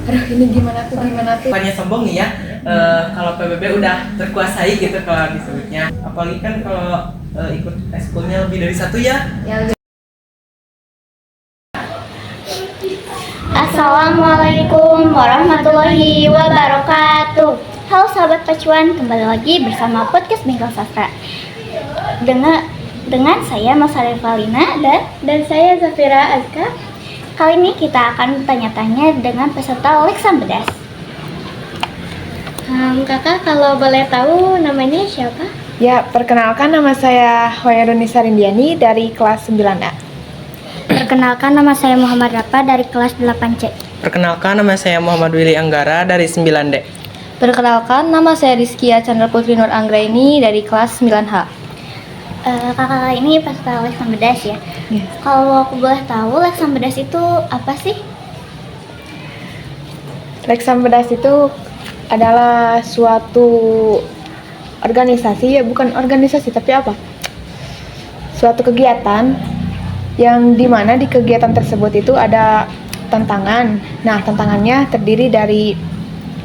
aduh ini gimana tuh. Bukannya sombong nih ya, kalau PBB udah terkuasai gitu kalau disebutnya. Apalagi kan kalau ikut ekskulnya lebih dari satu ya. Assalamualaikum warahmatullahi wabarakatuh. Halo sahabat pacuan, kembali lagi bersama podcast Bengkel Sastra. Dengan saya Masari Valina dan saya Zafira Azka. Kali ini kita akan bertanya-tanya dengan peserta Leksam Bedas. Kakak kalau boleh tahu namanya siapa? Ya, perkenalkan nama saya Hoyruni Sarindiani dari kelas 9A. Perkenalkan nama saya Muhammad Rafa dari kelas 8C. Perkenalkan nama saya Muhammad Willy Anggara dari 9D. Perkenalkan, nama saya Rizkia Chandra Putri Nur Anggraini dari kelas 9H. Kakak ini peserta Leksam Bedas ya? Yes. Kalau aku boleh tahu, Leksam Bedas itu apa sih? Leksam Bedas itu adalah suatu organisasi, ya bukan organisasi tapi apa? Suatu kegiatan yang dimana di kegiatan tersebut itu ada tantangan. Nah, tantangannya terdiri dari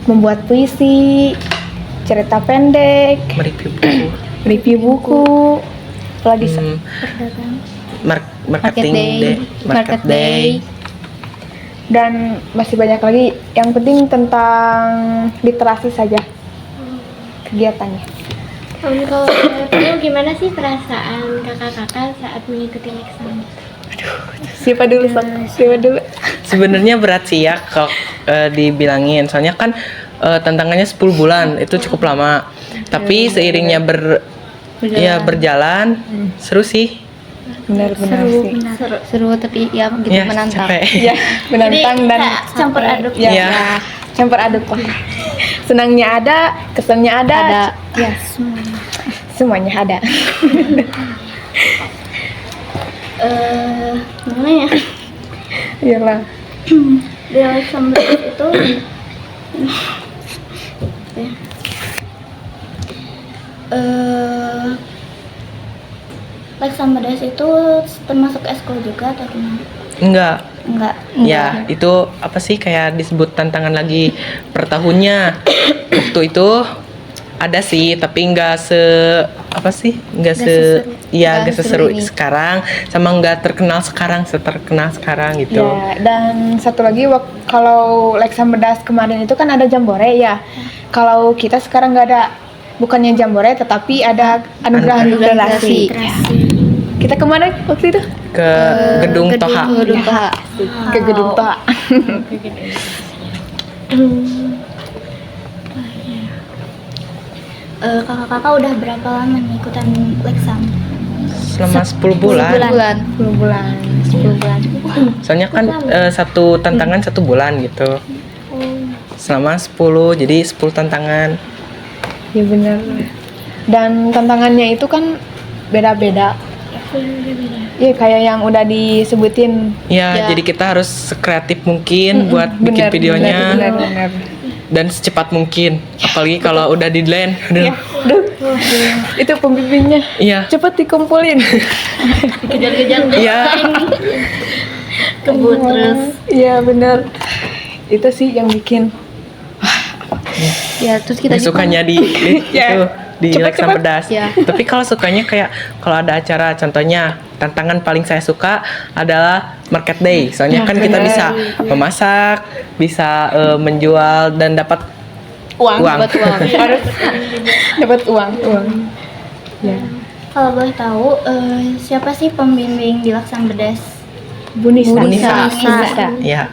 membuat puisi, cerita pendek, review buku, apalagi market day, dan masih banyak lagi. Yang penting tentang literasi saja kegiatannya. Kalau tahu gimana sih perasaan kakak-kakak saat mengikuti Leksam? Siapa dulu? Sebenarnya berat sih ya kalau dibilangin, soalnya kan tantangannya 10 bulan itu cukup lama. Tapi seiringnya berjalan seru sih. Benar-benar sih. Seru tapi ya gitu Ya, menantang. capek. Ya, menantang dan campur aduk. ya, Ya. campur aduk lah. Senangnya ada, kesannya ada. Ya, Semuanya ada. Gimana ya? Iyalah. Di Leksam Bedas itu Leksam Bedas itu termasuk eskul juga atau gimana? Enggak. Ya, itu apa sih kayak disebut tantangan lagi per tahunnya. Waktu itu ada sih, tapi enggak seseru ini. sekarang, sama enggak seterkenal sekarang gitu. Ya, dan satu lagi kalau Leksam Bedas kemarin itu kan ada jambore ya. Kalau kita sekarang nggak ada, bukannya jambore tetapi ada anugerah literasi. Kita kemana waktu itu? Ke Gedung Toha. Ke Gedung Toha. Kakak-kakak udah berapa lama nih ikutan Leksam? Selama 10 bulan. 10 bulan. Soalnya kan satu tantangan 1 bulan gitu. Selama 10, jadi 10 tantangan. Ya benar. Dan tantangannya itu kan beda-beda. Iya, kayak yang udah disebutin. Ya, jadi kita harus sekreatif mungkin buat bikin videonya. Benar. Dan secepat mungkin, apalagi kalau udah deadline. Itu pembimbingnya. Iya. Cepat dikumpulin. Dikejar-kejar Iya. kebut terus. Iya benar. Itu sih yang bikin. Ya, terus kita Sukanya di itu di Leksam Cepet. Bedas. Ya. Tapi kalau sukanya kayak kalau ada acara, contohnya tantangan paling saya suka adalah market day. Soalnya kan kita bisa memasak, bisa menjual dan dapat uang. Dapat uang. Ya. Kalau boleh tahu, siapa sih pembimbing di Leksam Bedas? Bunisa. Ya.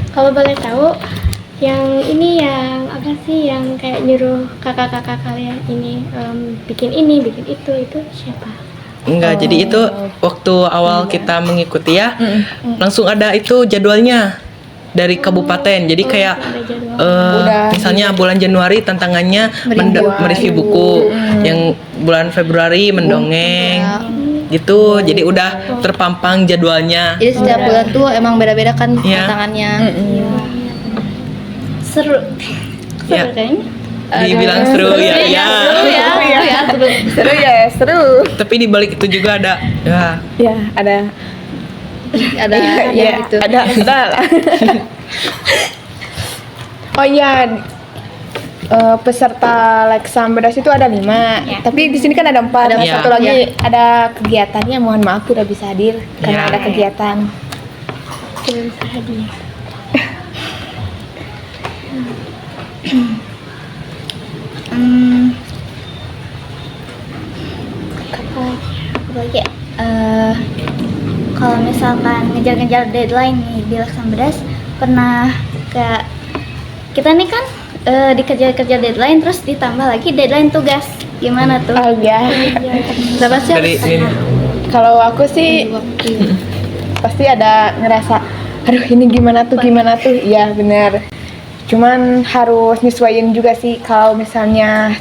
Kalau boleh tahu, yang ini yang apa sih yang kayak nyuruh kakak-kakak kalian ini bikin itu siapa? Enggak, jadi itu waktu awal kita mengikuti ya, langsung ada itu jadwalnya dari kabupaten. Jadi kayak misalnya bulan Januari tantangannya mereview buku, yang bulan Februari mendongeng. Gitu, jadi udah terpampang jadwalnya. Jadi setiap bulan tuh emang beda-beda kan Iya. tantangannya. Seru Ya. kayaknya. Dibilang seru ya. Seru. Tapi di balik itu juga ada Ya, ada ada Iya, gitu. ada lah. Oh iya, peserta Leksam Bedas itu ada 5, tapi di sini kan ada 4. Ada Satu 4, lagi ada kegiatannya, mohon maaf tidak bisa hadir karena Ya. ada kegiatan. Tidak bisa hadir. Apalagi kalau misalkan ngejar-ngejar deadline nih di Leksam Bedas, pernah kayak kita nih kan dikejar-kejar deadline terus ditambah lagi deadline tugas, gimana tuh? Oh iya, Berapa sih Dari harus ini. kalau aku sih waktu? pasti ada ngerasa, aduh ini gimana tuh, iya bener. Cuman harus nyesuaiin juga sih, kalau misalnya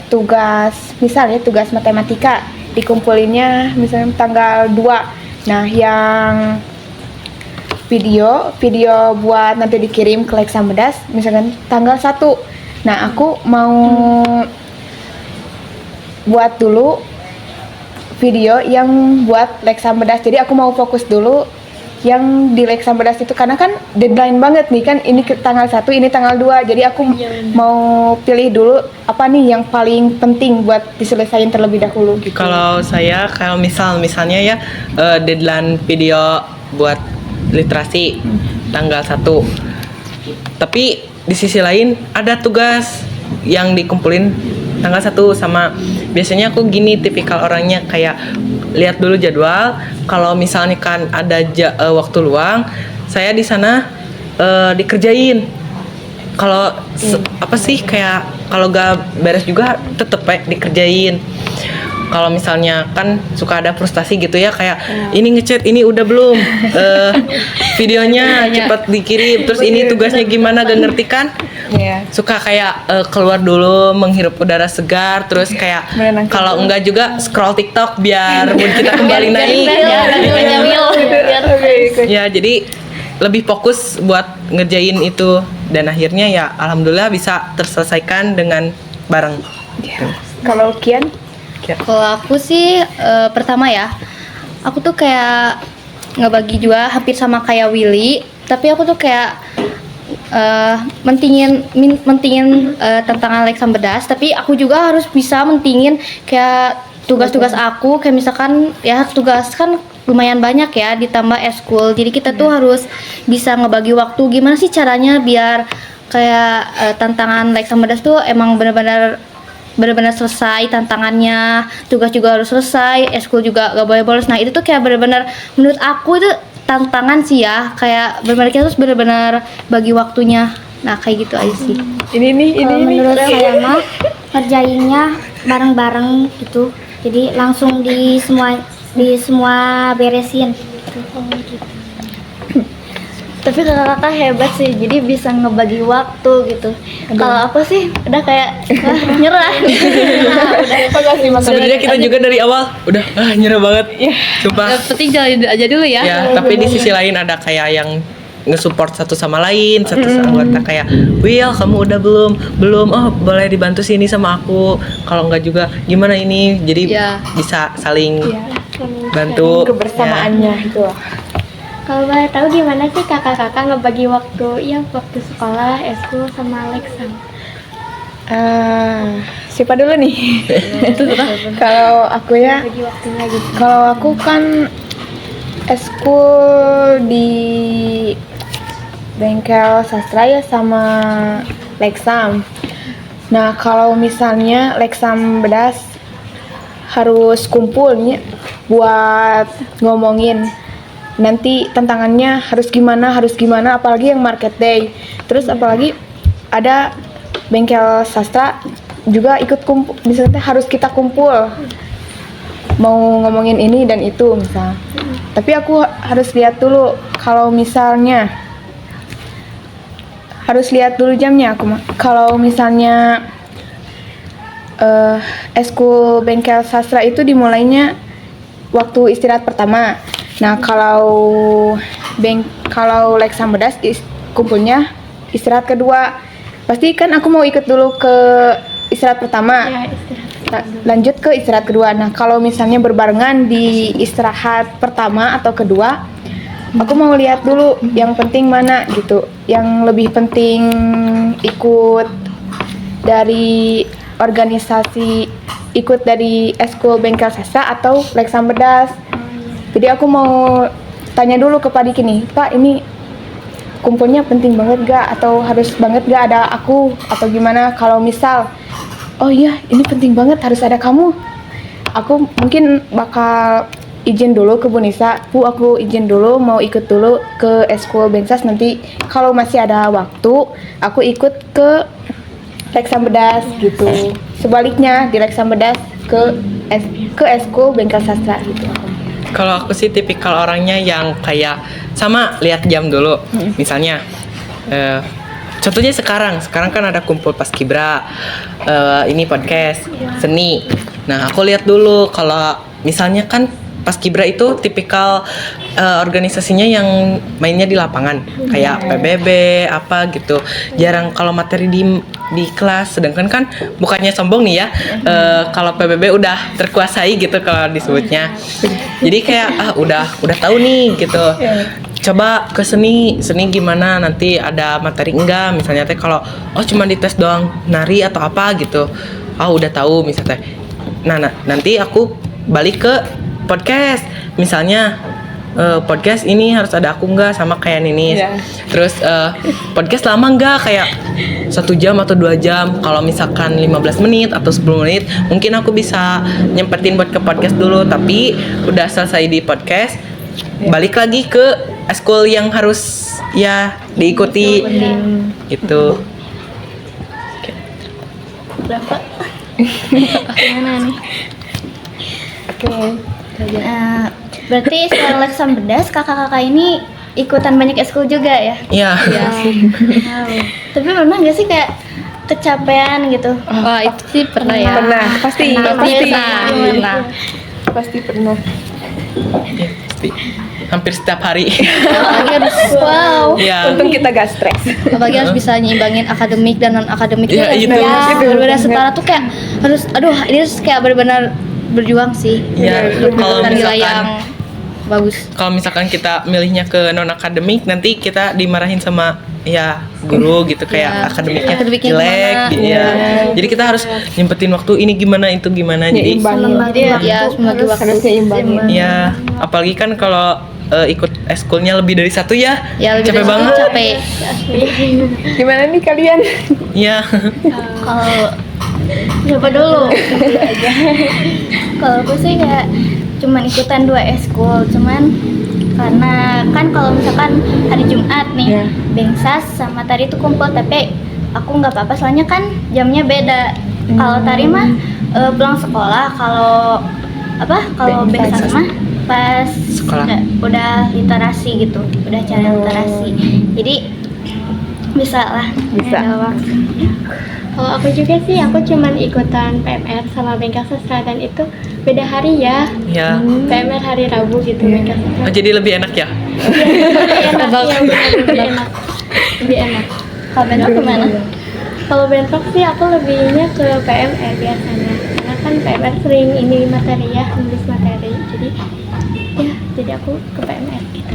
misalnya tugas matematika dikumpulinnya misalnya tanggal 2. Nah, yang video buat nanti dikirim ke Leksam Bedas misalkan tanggal 1. Nah, aku mau buat dulu video yang buat Leksam Bedas. Jadi aku mau fokus dulu yang di Leksam Bedas itu karena kan deadline banget nih kan, ini tanggal 1, ini tanggal 2. Jadi aku mau pilih dulu apa nih yang paling penting buat diselesain terlebih dahulu gitu. Kalau saya, kalau misalnya ya deadline video buat literasi tanggal 1. Tapi di sisi lain ada tugas yang dikumpulin tanggal 1 sama, biasanya aku gini tipikal orangnya, kayak lihat dulu jadwal. Kalau misalnya kan ada waktu luang, saya di sana dikerjain. Kalau apa sih, kayak kalau gak beres juga tetep dikerjain. Kalau misalnya kan suka ada frustasi gitu ya, kayak ini ngechat ini udah belum, videonya cepat dikirim, terus ini tugasnya gimana gak ngerti kan. Iya. Suka kayak keluar dulu menghirup udara segar, terus kayak Menenangkan kalau enggak juga scroll TikTok biar mood kita kembali naik. Ya, jadi lebih fokus buat ngerjain itu, dan akhirnya ya alhamdulillah bisa terselesaikan dengan bareng. Kalau Kian? Kalau aku sih pertama ya, aku tuh kayak ngebagi juga hampir sama kayak Willy, tapi aku tuh kayak mentingin tantangan Leksam Bedas, tapi aku juga harus bisa mentingin kayak tugas-tugas aku, kayak misalkan ya tugas kan lumayan banyak ya, ditambah eskul. Jadi kita tuh harus bisa ngebagi waktu, gimana sih caranya biar kayak tantangan Leksam Bedas tuh emang benar-benar selesai tantangannya, tugas juga harus selesai, eskul juga gak boleh bolos. Nah itu tuh kayak benar-benar menurut aku itu tantangan sih ya, kayak benar-benar kita harus benar-benar bagi waktunya. Nah kayak gitu aja sih. Ini Kalau menurut saya mah kerjainnya bareng-bareng gitu, jadi langsung di semua beresin gitu. Tapi kakak-kakak hebat sih, jadi bisa ngebagi waktu gitu. Kalau aku sih udah kayak nyerah. Sebenarnya kita juga dari awal udah nyerah banget. Sumpah. Yang penting jalanin aja dulu ya. Ya, tapi di sisi lain ada kayak yang nge-support satu sama lain, satu anggota kayak, Will kamu udah belum, oh boleh dibantu sini sama aku, kalau enggak juga gimana ini, jadi Ya. bisa saling bantu. kebersamaannya itu. Kalau boleh tahu gimana sih kakak-kakak ngebagi waktu, ya waktu sekolah, eskul, sama Leksam? Siapa dulu nih? Kalau aku ya, Bagi waktunya gitu. kalau aku kan eskul di bengkel sastra ya sama Leksam. Nah kalau misalnya Leksam Bedas harus kumpul nih buat ngomongin nanti tantangannya harus gimana, apalagi yang market day. Terus apalagi ada bengkel sastra juga ikut kumpul, misalnya harus kita kumpul mau ngomongin ini dan itu misal. Tapi aku harus lihat dulu, kalau misalnya harus lihat dulu jamnya aku mah. Kalau misalnya eskul bengkel sastra itu dimulainya waktu istirahat pertama. Nah kalau Leksam Bedas kumpulnya istirahat kedua. Pasti kan aku mau ikut dulu ke istirahat pertama. Ya, istirahat. Lanjut ke istirahat kedua. Nah kalau misalnya berbarengan di istirahat pertama atau kedua, Aku mau lihat dulu yang penting mana gitu. Yang lebih penting ikut dari organisasi, ikut dari Eskul Bengkel Sastra atau Leksan Bedas. Jadi aku mau tanya dulu ke Pak Diki nih, Pak ini kumpulnya penting banget gak? Atau harus banget gak ada aku? Atau gimana kalau misal, oh iya ini penting banget harus ada kamu. Aku mungkin bakal izin dulu ke Bu Nisa, Bu aku izin dulu mau ikut dulu ke Eskul Bensas, nanti kalau masih ada waktu aku ikut ke Leksan Bedas gitu. Sebaliknya di Leksan Bedas ke Eskul Bengkel Sastra gitu. Kalau aku sih tipikal orangnya yang kayak sama lihat jam dulu. Misalnya contohnya sekarang kan ada kumpul Paskibra, ini podcast seni. Nah aku lihat dulu kalau misalnya kan Paskibra itu tipikal organisasinya yang mainnya di lapangan, kayak PBB apa gitu. Jarang kalau materi di kelas. Sedangkan kan bukannya sombong nih ya, kalau PBB udah terkuasai gitu kalau disebutnya. Jadi kayak udah tahu nih gitu. Coba ke seni gimana, nanti ada materi enggak misalnya teh, kalau cuma dites doang nari atau apa gitu. Udah tahu misalnya teh. Nah nanti aku balik ke podcast, misalnya podcast ini harus ada aku nggak sama kayak Ninis. Terus podcast lama nggak, kayak 1 jam atau 2 jam. Kalau misalkan 15 menit atau 10 menit mungkin aku bisa nyempetin buat ke podcast dulu, tapi udah selesai di podcast balik lagi ke eskul yang harus ya diikuti gitu. Berapa? Gimana nih? Berarti setelah Leksan Bedas kakak-kakak ini ikutan banyak eskul juga ya? Iya. Wow. Tapi pernah nggak sih kayak kecapean gitu? Wah itu sih pernah ya. Pernah, pasti Pernah. pasti pernah. Iya, pasti. Hampir setiap hari. Apalagi harus Iya. Untung kita gak stres. apalagi harus bisa nyimbangin akademik dan non akademik. Ya, itu. Benar-benar setara tuh kayak harus, ini harus kayak benar-benar berjuang sih. Ya, Untuk kalau mendapatkan nilai misalkan- yang bagus. Kalau misalkan kita milihnya ke non akademik, nanti kita dimarahin sama ya guru gitu, kayak akademiknya Akademiknya jelek gimana? gitu ya. Jadi kita harus nyempetin waktu ini gimana itu gimana. Jadi Ya, membagi waktu. Harus seimbangin. ya apalagi kan kalau ikut eskulnya lebih dari 1 ya. Ya lebih Capek dari banget. itu capek. Gimana nih kalian? Iya. Kalau siapa dulu? Kalau aku sih kayak cuman ikutan 2 eskul, cuman karena kan kalau misalkan hari Jumat nih Bengsas sama tari itu kumpul, tapi aku nggak apa-apa soalnya kan jamnya beda. Kalau tari mah pulang sekolah, kalau Bengsas mah pas Sekolah. udah literasi gitu, udah cara literasi, jadi bisa lah. Bisa. Ada waktu. Kalau aku juga sih, aku cuman ikutan PMR sama Bengkel Sastra, dan itu beda hari ya. Ya. PMR hari Rabu gitu, Bengkel Sastra. Jadi lebih enak ya. Lebih enak, iya, lebih enak. Lebih enak. Kalau bentuk gimana? Kalau bentrok sih aku lebihnya ke PMR biasanya. Karena kan PMR sering ini materi ya, nulis materi. Jadi aku ke PMR gitu.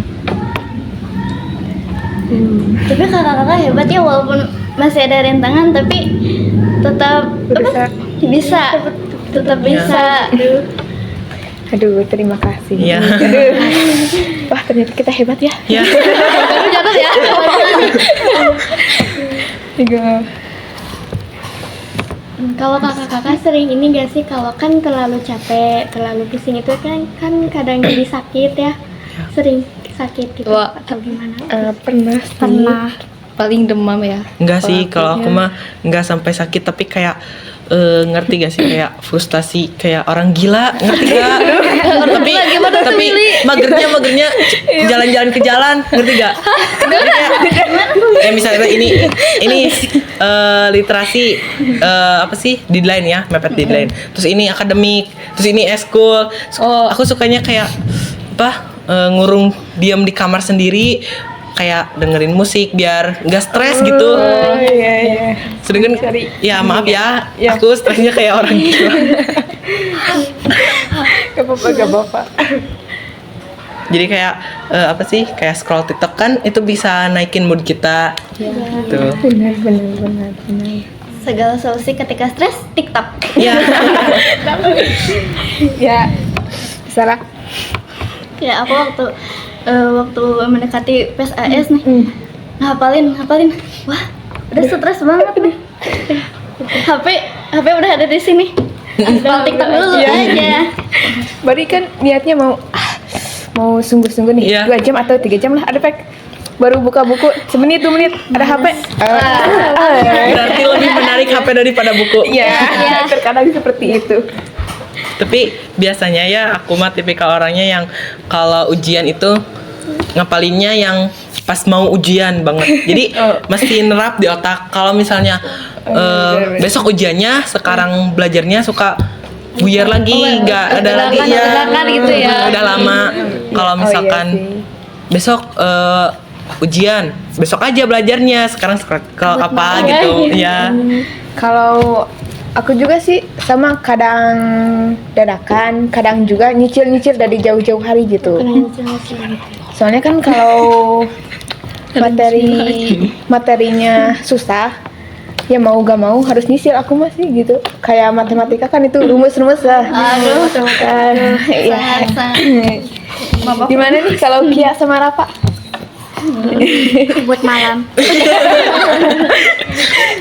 Tapi kakak-kakak hebat ya, walaupun masih ada rintangan tapi tetap tetap bisa. Aduh, terima kasih. Iya. Wah, ternyata kita hebat ya. Ya. Jatuh ya. Kalau kakak-kakak sering ini gak sih, kalau kan terlalu capek, terlalu pusing itu kan kadang jadi sakit ya, sering sakit gitu. Wah. Atau gimana? Pernah sih. Pernah. Paling demam ya. Enggak sih, kalau aku mah enggak sampai sakit, tapi kayak ngerti gak sih, kayak frustasi kayak orang gila, ngerti gak? tapi magernya jalan-jalan ke jalan, ngerti gak? Ya misalnya ini literasi apa sih, deadline ya, mepet deadline. Terus ini akademik, terus ini eskul. Aku sukanya kayak apa, ngurung diam di kamar sendiri, kayak dengerin musik biar nggak stres gitu. Iya. Sedangkan ya maaf ya, aku stresnya kayak orang gila. Gak apa-apa. Jadi kayak apa sih? Kayak scroll TikTok kan itu bisa naikin mood kita. Gitu. Benar. Segala solusi ketika stres, TikTok. Iya. Ya, Sarah. Ya aku waktu mendekati PSAS nih, ngapalin. Wah, udah stres banget nih. HP udah ada di sini. Scroll TikTok dulu aja. Berarti kan niatnya mau sungguh-sungguh nih, Iya. 2 jam atau 3 jam lah, ada pek. Baru buka buku, 1 menit, 2 menit, ada HP. Berarti lebih menarik HP daripada buku. Iya, terkadang seperti itu. Tapi biasanya ya aku mah tipikal orangnya yang kalau ujian itu ngapalinnya yang pas mau ujian banget. Jadi mesti nerap di otak. Kalau misalnya besok ujiannya, sekarang belajarnya suka buyar lagi, nggak ada lagi ya. gitu ya. Udah lama. Kalau misalkan besok ujian, besok aja belajarnya. Sekarang kalau apa gitu, ya. Kalau aku juga sih sama, kadang dadakan, kadang juga nyicil dari jauh-jauh hari gitu. Soalnya kan kalau materinya susah, ya mau gak mau harus nyicil aku masih gitu. Kayak matematika kan itu rumus-rumus lah. Aduh, Kan, ya. Gimana nih kalau Kia sama Rafa? buat malam.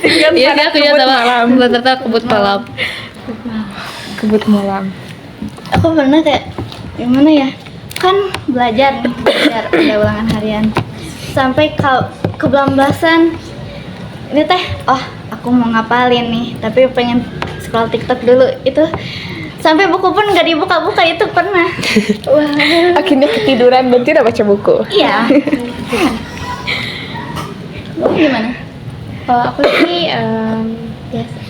Iya, aku ya sama rata-rata kebut malam. Kebut malam. Aku pernah kayak gimana ya, kan belajar ada ulangan harian sampai kebablasan ini teh, aku mau ngapalin nih tapi pengen scroll TikTok dulu, itu sampai buku pun nggak dibuka-buka, itu pernah. Wah, Akhirnya ketiduran dan tidak baca buku. iya. Gimana? Kalau aku sih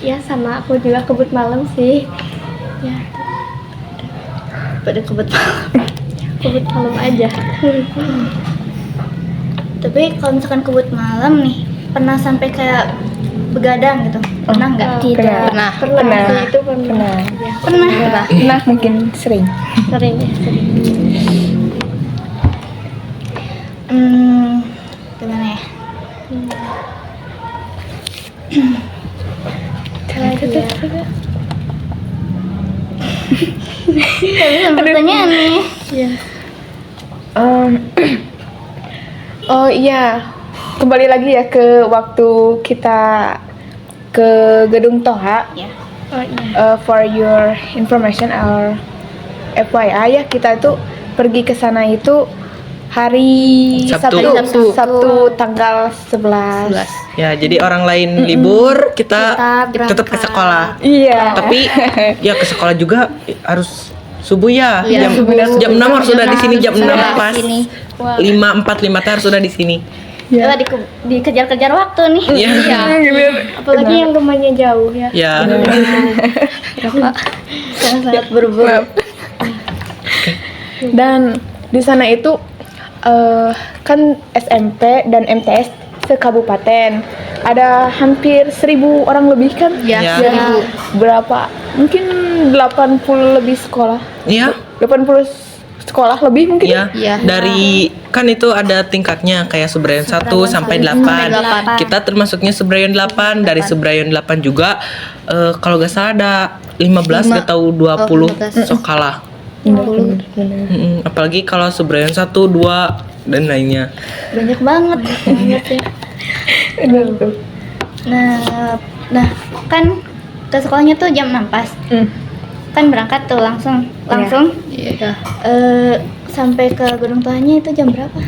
ya sama aku juga kebut malam sih. Ya, Pada kebet. kebut malam aja. Tapi kalau misalkan kebut malam nih, pernah sampai kayak begadang gitu, pernah nggak? Pernah. Pernah. Itu pernah. Ya, Pernah mungkin sering. sering ya, sering. Gimana ya? Tapi sama pertanyaan nih. Oh iya, kembali lagi ya ke waktu kita ke gedung Toha. Ya. Oh iya. For your information or FYI ya, kita tuh pergi ke sana itu hari Sabtu. Sabtu tanggal 11. Ya, jadi orang lain libur, kita tetap ke sekolah. Iya. Tapi ya ke sekolah juga harus subuh ya. Iya, Jam 6 harus sudah di sini, jam 6 Sudah pas. di sini. 5:45 harus sudah di sini. Coba dikejar-kejar waktu nih. Iya. Apalagi yang rumahnya jauh ya. Ya. Sangat buru-buru. Dan di sana itu kan SMP dan MTS sekabupaten ada hampir 1.000 orang lebih kan? Ya, Ya. Berapa? Mungkin 80 lebih sekolah. Iya. 80 sekolah lebih mungkin. Iya. Iya. Dari kan itu ada tingkatnya kayak Sebrayan 1 sampai 8. 8. Kita termasuknya Sebrayan 8. Dari Sebrayan 8 juga kalau gak salah ada 15 atau 20 sekolah. Apalagi kalau Sebrayan 1, 2 dan lainnya. Banyak banget. Benar tuh. Nah, kan ke sekolahnya tuh jam 6 pas. Kan berangkat tuh langsung. Iya. Sampai ke gedung Tohanya itu jam berapa?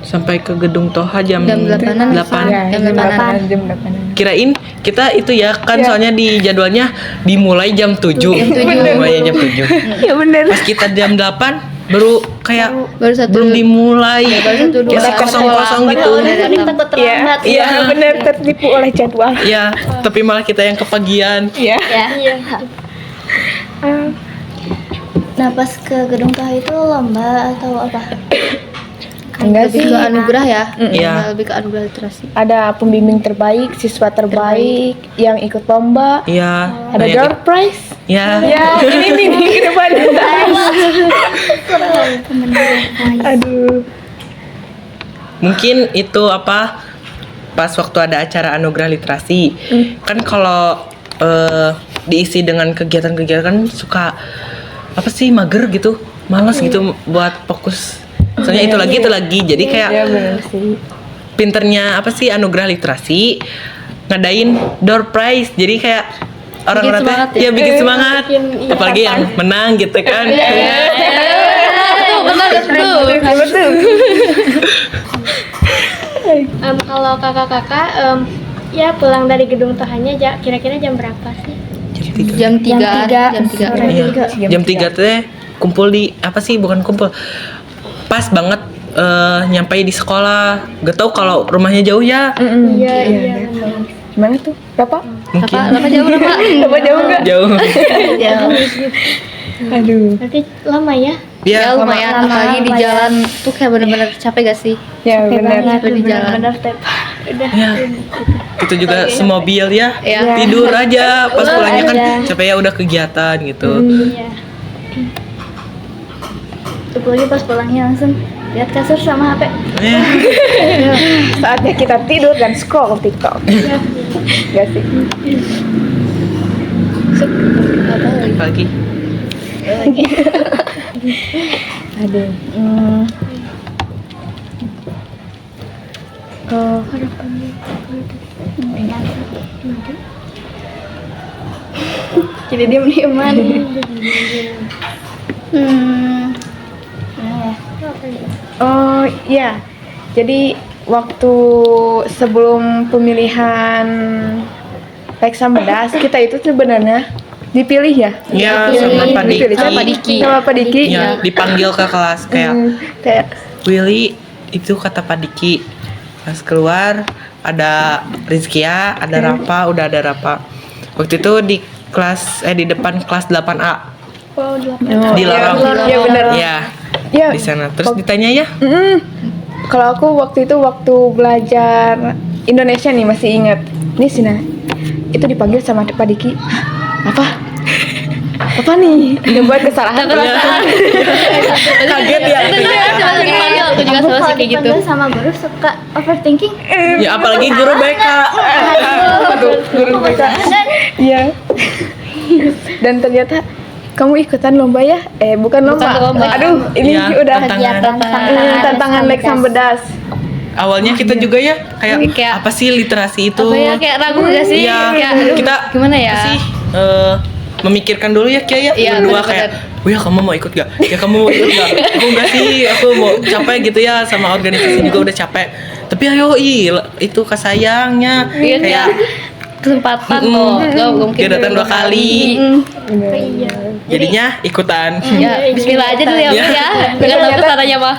Sampai ke gedung Toha jam 8-an. 8. Ya, Jam jam 8-an. 8. Jam 8. Kirain kita itu ya kan soalnya di jadwalnya dimulai jam 7. Dimulainya jam 7. Ya benar. Pas kita jam 8 baru kayak Baru satu. belum dimulai. baru 1, 2. Kayak kosong-kosong gitu. Udah takut Iya, terlambat. iya benar, tertipu oleh jadwal. Ya, tapi malah kita yang kepagian. Iya. Ya. Nah, pas ke gedung Toha itu lomba atau apa? Enggak lebih sih. ke anugerah ya. Iya. Lebih ke anugerah literasi. Ada pembimbing terbaik, siswa terbaik yang ikut lomba. Iya. Ada banyak- door prize. Ya. Ya, ini nih ke depan. Aduh. Mungkin itu apa pas waktu ada acara anugerah literasi. Kan kalau diisi dengan kegiatan-kegiatan kan suka apa sih mager gitu, malas gitu buat fokus. Soalnya itu lagi. Jadi kayak Ya benar sih. pinternya apa sih anugerah literasi ngadain door prize. Jadi kayak orang-orang Bikin semangat teh ya? bikin semangat. Bikin, iya, Apalagi yang menang gitu kan. Benar tuh. Betul. Kalau kakak-kakak ya pulang dari gedung Tohanya kira-kira jam berapa sih? Jam 3. Jam 3. Iya. Jam 3 teh kumpul di apa sih bukan kumpul. Pas banget nyampe di sekolah. Gak tau kalau rumahnya jauh ya. Iya. Gimana tuh? Berapa? Mungkin Apa jauh berapa? Berapa jauh enggak? jauh. Aduh. Berarti lama ya? Ya, Ya lumayan, apalagi di jalan tuh kayak bener-bener capek gak sih? Ya benar. Capek di jalan. Benar tep. Udah. Ya. Itu juga semobil ya. Ya. Tidur aja pas pulangnya kan capek ya udah kegiatan gitu. Iya. Apalagi pas pulangnya langsung lihat kasur sama HP. Ya. Saatnya kita tidur dan scroll TikTok. Gak sih? Apalagi Aduh. Jadi diem-dieman. Oh iya. Jadi waktu sebelum pemilihan Leksan Bedas kita itu sebenarnya dipilih ya? ya Dipilih. sama Pak Diki. Dipilih sama Pak Diki. Ya, dipanggil ke kelas kayak Kayak Willy itu kata Pak Diki. Pas keluar ada Rizkia, ada Rafa, udah ada Rafa. Waktu itu di kelas di depan kelas 8A. Oh, 8. Di lorong. Iya benar. Ya, Ya. di sana. Terus ditanya ya? Kalau aku waktu itu waktu belajar Indonesia nih masih ingat. Nih Sina, itu dipanggil sama Pak Diki. Apa? Apa nih? Udah buat kesalahan perasaan. Kaget ya. Aku juga sama sih Kalau kayak gitu. dipanggil sama guru suka overthinking. Ya apalagi guru BK. Aduh, guru BK. Iya. Dan ternyata kamu ikutan lomba ya? Bukan lomba. Bukan lomba. Aduh, ini Iya, udah tantangan. tantangan Leksan Bedas. Awalnya kita juga ya kayak Kayak- apa sih literasi itu? Apa ya kayak ragu gak sih? Iya, Kayak, aduh, kita gimana ya? apa sih memikirkan dulu ya Kia ya. Iya, Berdua benar-benar. kayak, "Oh ya kamu mau ikut gak? Ya kamu mau ikut gak? Aku enggak sih, aku mau capek gitu ya sama organisasi juga udah capek. Tapi ayo itu kasayangnya Iya, kayak kesempatan loh. Gak mungkin. dia datang 2 kali. Iya. Jadinya ikutan. Ya, bismillah aja dulu ya, Iya. Mas ya. Enggak tahu kesananya mah.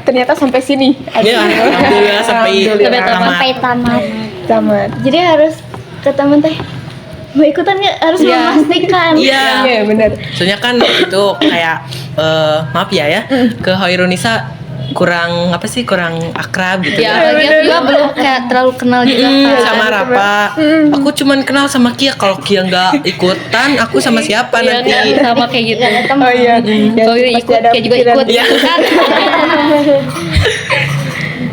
Ternyata sampai sini. Ya, alhamdulillah sampai Sampai tamat. Tamat. Jadi harus ke temen teh mau ikutan nggak, harus Iya. memastikan. Iya. Iya, benar. Soalnya kan itu kayak maaf ya ke Hoirunisa kurang apa sih kurang akrab gitu Ya, ya. apalagi aku juga belum kayak terlalu kenal juga kan. Sama Rafa, aku cuman kenal sama Kia. Kalau Kia nggak ikutan, aku sama siapa Iya nanti? kan, sama kayak gitu. Oh iya. Ya, Kalau pasti ikut, ada kayak juga pikiran. ikut Iya. gitu kan.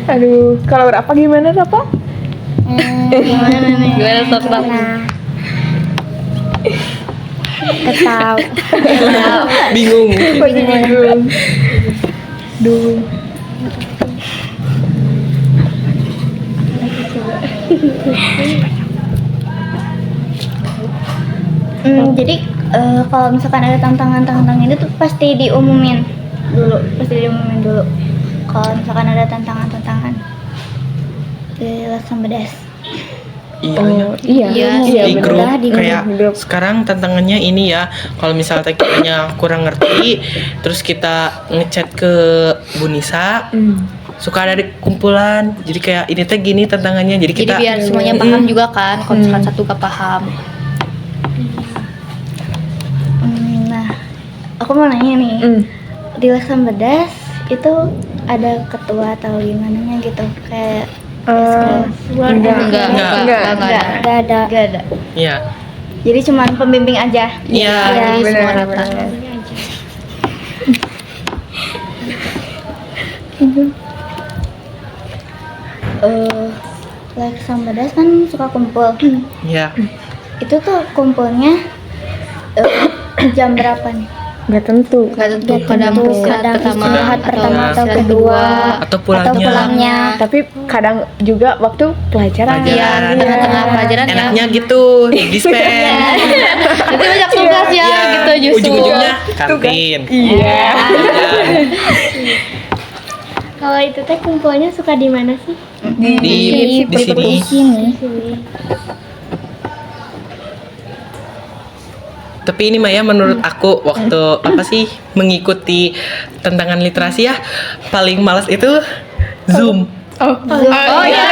Aduh, kalau Rafa gimana Rafa? Gimana sok Raf? Tahu. Bingung. Lagi bingung. Duh. Jadi kalau misalkan ada tantangan-tantangan itu tuh pasti diumumin dulu. Kalau misalkan ada tantangan-tantangan di Leksan Bedas. Iya. Iya. Iya, Di benar. grup di kayak grup. sekarang tantangannya ini ya. Kalau misalnya kitanya kurang ngerti, terus kita ngechat ke Bunisa. Suka ada di kumpulan, jadi kayak ini teh gini tantangannya, jadi Jadi kita biar semuanya paham juga kan. Kalau misalkan satu gak paham. Nah, aku mau nanya nih, di Leksan Bedas itu ada ketua atau gimana gitu kayak Enggak ada. Iya. Jadi cuman pembimbing aja. Iya. Jadi semua benar, rata. benar. Like sama Das kan suka kumpul. Iya. Itu tuh kumpulnya jam berapa nih? Nggak tentu. Nggak tentu, Kadang istirahat istirahat pertama atau istirahat kedua Atau pulangnya. Tapi kadang juga waktu pelajaran. Pelajaran. Iya, tengah-tengah pelajaran ya. Enaknya gitu, dispen. Nanti banyak tugas ya, Iya. gitu justru. Ujung-ujungnya kantin. Iya. Kalau itu teh kumpulnya suka di mana sih? Di sini. Sini. Tapi ini Maya menurut aku waktu apa sih mengikuti tantangan literasi ya paling malas itu Zoom. Oh iya.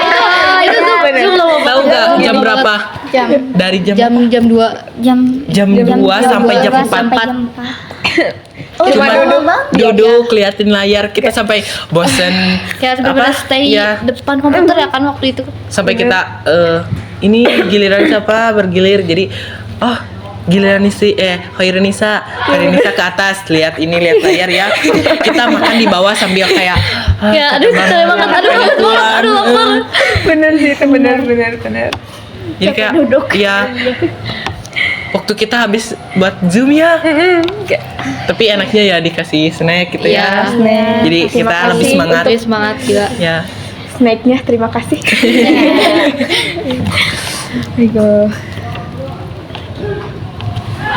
Itu tuh Zoom loh. Tahu nggak jam berapa? Jam Dari jam Jam 2. jam 2 sampai jam 4. sampai jam 4. Oh, Cuma duduk. duduk liatin layar kita sampai bosen Kayak bener-bener stay Iya. depan komputer ya kan waktu itu. sampai kita ini giliran siapa bergilir jadi giliran Khairunisa ke atas lihat layar ya kita makan di bawah sambil kayak Ya, aduh, capek banget. Aduh, lapar. Bener sih itu bener. jadi kayak ya waktu kita habis buat Zoom ya tapi enaknya ya dikasih snack gitu ya Iya. jadi kita lebih semangat Lebih semangat juga. ya. Snacknya terima kasih. Ayo.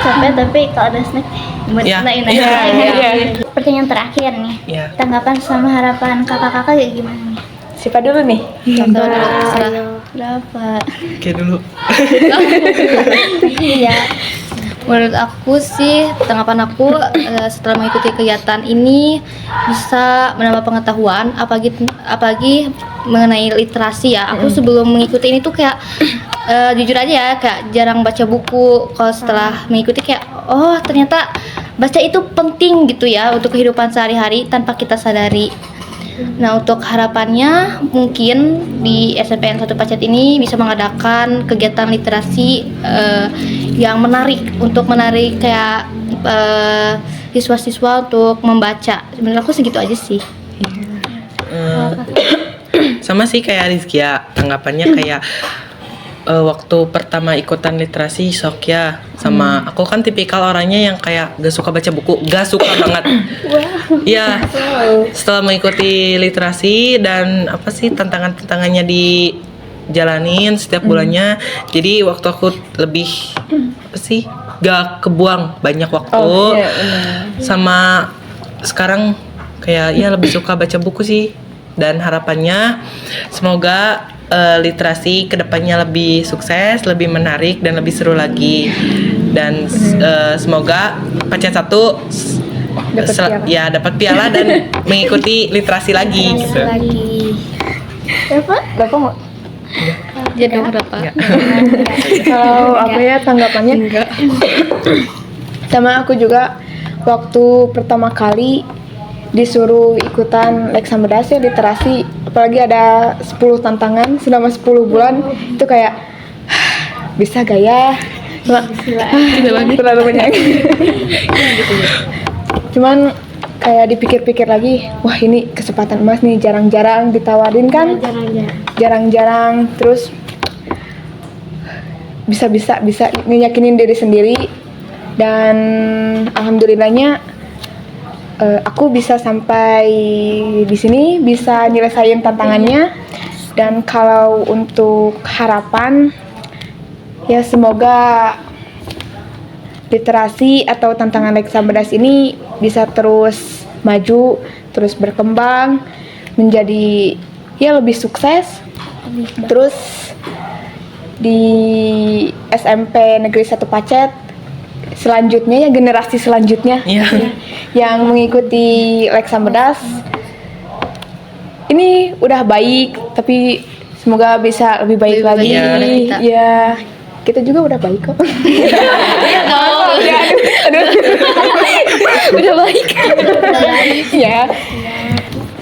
Capek tapi kalau ada snack Iya. Iya. Pertanyaan terakhir nih. Iya. Tanggapan sama harapan kakak-kakak kayak gimana nih? Siapa dulu nih? Berapa? Oke dulu Iya. Menurut aku sih, tanggapan aku setelah mengikuti kegiatan ini bisa menambah pengetahuan, apalagi mengenai literasi ya. Aku sebelum mengikuti ini tuh kayak jujur aja ya, kayak jarang baca buku. Kalau setelah mengikuti kayak, oh ternyata baca itu penting gitu ya untuk kehidupan sehari-hari tanpa kita sadari. Nah, untuk harapannya mungkin di SNPN 1 Pacet ini bisa mengadakan kegiatan literasi yang menarik kayak siswa-siswa untuk membaca. Sebenarnya aku segitu aja sih. Sama sih kayak Rizky ya tanggapannya kayak waktu pertama ikutan literasi shock ya sama aku kan tipikal orangnya yang kayak gak suka baca buku, gak suka banget. Iya. Setelah mengikuti literasi dan apa sih tantangannya dijalanin setiap bulannya, jadi waktu aku lebih apa sih gak kebuang banyak waktu. Sama sekarang kayak ya lebih suka baca buku sih dan harapannya semoga literasi kedepannya lebih sukses, lebih menarik dan lebih seru lagi dan semoga Pacet 1 dapat piala dan mengikuti literasi lagi gitu. Bapak mau? Jadi berapa? Kalau aku ya tanggapannya sama aku juga waktu pertama kali disuruh ikutan Leksan Bedas ya literasi, apalagi ada 10 tantangan selama 10 bulan itu kayak bisa gak ya? Terlalu banyak. Cuman kayak dipikir-pikir lagi, wah ini kesempatan emas nih, jarang-jarang ditawarin kan? Jarang-jarang, terus bisa ngeyakinin diri sendiri dan alhamdulillahnya aku bisa sampai di sini, bisa nyelesain tantangannya. Dan kalau untuk harapan ya semoga literasi atau tantangan Leksan Bedas ini bisa terus maju, terus berkembang menjadi ya lebih sukses. Terus di SMP Negeri 1 Pacet selanjutnya ya generasi selanjutnya yang mengikuti Leksan Bedas ini udah baik tapi semoga bisa lebih baik lagi ya kita juga udah baik kok. Aduh. Udah baik ya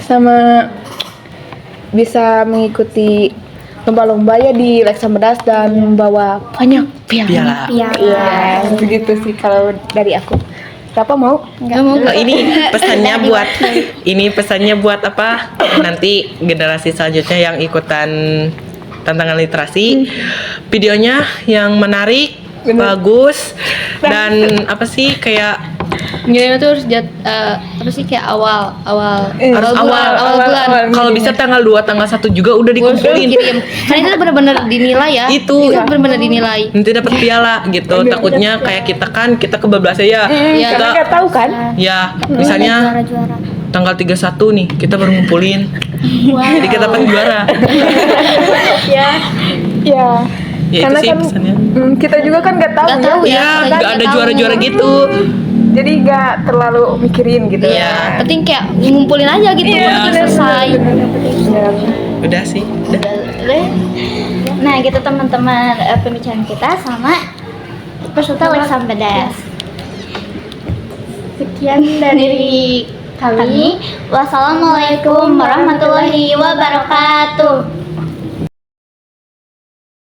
sama bisa mengikuti lomba-lomba ya di Leksa Bedas dan membawa banyak piala. Piala. Iya, begitu sih kalau dari aku. Siapa mau? Ini pesannya buat apa? Nanti generasi selanjutnya yang ikutan tantangan literasi, videonya yang menarik, bagus, dan apa sih kayak Nilainya tuh harus apa sih kayak awal bulan. kalau bisa tanggal 2, tanggal 1 juga udah dikumpulin. Kirim. Karena itu benar-benar dinilai ya. Itu benar-benar dinilai. nanti dapat piala gitu. Takutnya kayak kita kebablasan ya. Iya. Karena nggak tahu kan? Ya, misalnya Juara-juara. tanggal 31 nih kita baru ngumpulin. Jadi kita dapat juara. Ya. Ya Karena itu sih kan pesannya. Kita juga kan nggak tahu Nggak tahu ya. Ya, Nggak nggak ada tahu. juara-juara gitu. Jadi nggak terlalu mikirin gitu. Iya. Penting kayak ngumpulin aja gitu. Iya. Selesai. Ya. Udah sih. Udah. Nah gitu teman-teman, pembicaraan kita sama peserta Leksa Bedas. Sekian dari kami. Wassalamualaikum warahmatullahi wabarakatuh.